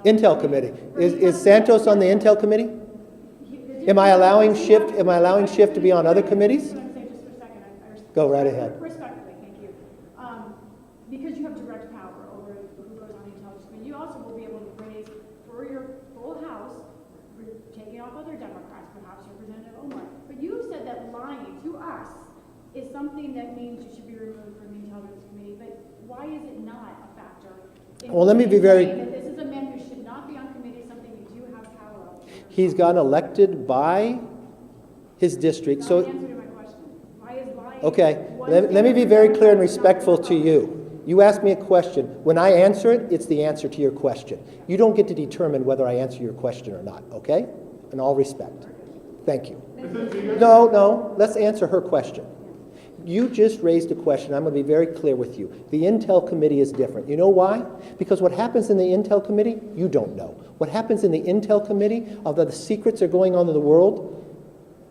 Intel committee. Is Santos on the Intel committee? Am I allowing Schiff to be on other committees? Can I say just for a second? Go right ahead. Respectfully, thank you. Because you have direct power over who goes on the intelligence committee, you also will be able to raise for your full House, taking off other Democrats, perhaps Representative Omar. But you said that lying to us is something that means you should be removed from the intelligence committee. But why is it not a factor? Well, let me be very. That this is a man who should not be on committee, something you do have power over. He's gotten elected by his district. So. Answer to my question. Why is lying? Okay. Let me be very clear and respectful to you. You ask me a question. When I answer it, it's the answer to your question. You don't get to determine whether I answer your question or not, okay? In all respect. Thank you. No. Let's answer her question. You just raised a question. I'm going to be very clear with you. The Intel Committee is different. You know why? Because what happens in the Intel Committee, you don't know. What happens in the Intel Committee, although the secrets are going on in the world,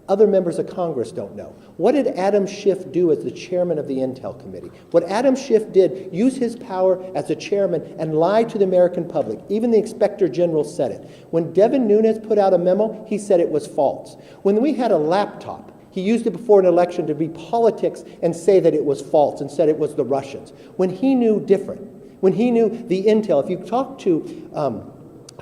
other members of Congress don't know. What did Adam Schiff do as the chairman of the Intel Committee? What Adam Schiff did, use his power as the chairman and lie to the American public. Even the Inspector General said it. When Devin Nunes put out a memo, he said it was false. When we had a laptop, he used it before an election to be politics and say that it was false and said it was the Russians. When he knew different, when he knew the Intel, if you talk to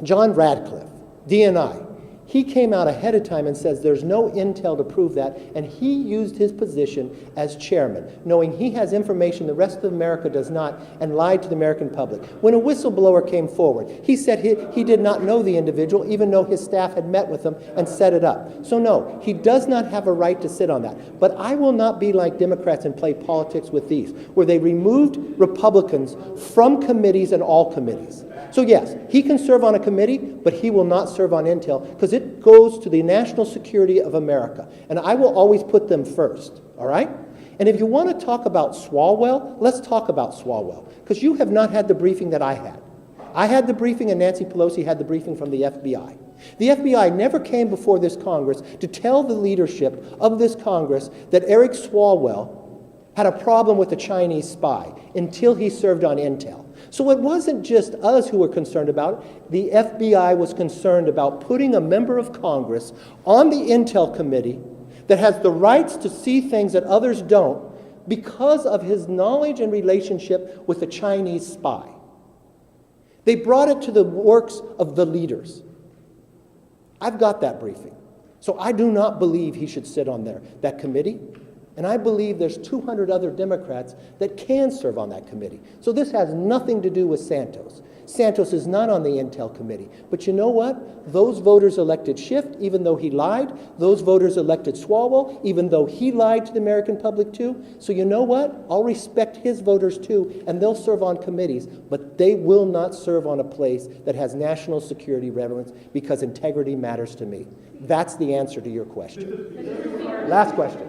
John Radcliffe, DNI, he came out ahead of time and says there's no intel to prove that, and he used his position as chairman, knowing he has information the rest of America does not, and lied to the American public. When a whistleblower came forward, he said he did not know the individual, even though his staff had met with him and set it up. So no, he does not have a right to sit on that. But I will not be like Democrats and play politics with these, where they removed Republicans from committees and all committees. So yes, he can serve on a committee, but he will not serve on Intel because it goes to the national security of America. And I will always put them first, all right? And if you want to talk about Swalwell, let's talk about Swalwell, because you have not had the briefing that I had. I had the briefing and Nancy Pelosi had the briefing from the FBI. The FBI never came before this Congress to tell the leadership of this Congress that Eric Swalwell had a problem with a Chinese spy until he served on Intel. So it wasn't just us who were concerned about it. The FBI was concerned about putting a member of Congress on the Intel Committee that has the rights to see things that others don't because of his knowledge and relationship with a Chinese spy. They brought it to the works of the leaders. I've got that briefing. So I do not believe he should sit on that committee. And I believe there's 200 other Democrats that can serve on that committee. So this has nothing to do with Santos. Santos is not on the Intel Committee. But you know what? Those voters elected Schiff, even though he lied. Those voters elected Swalwell, even though he lied to the American public too. So you know what? I'll respect his voters too, and they'll serve on committees, but they will not serve on a place that has national security relevance because integrity matters to me. That's the answer to your question. Last question.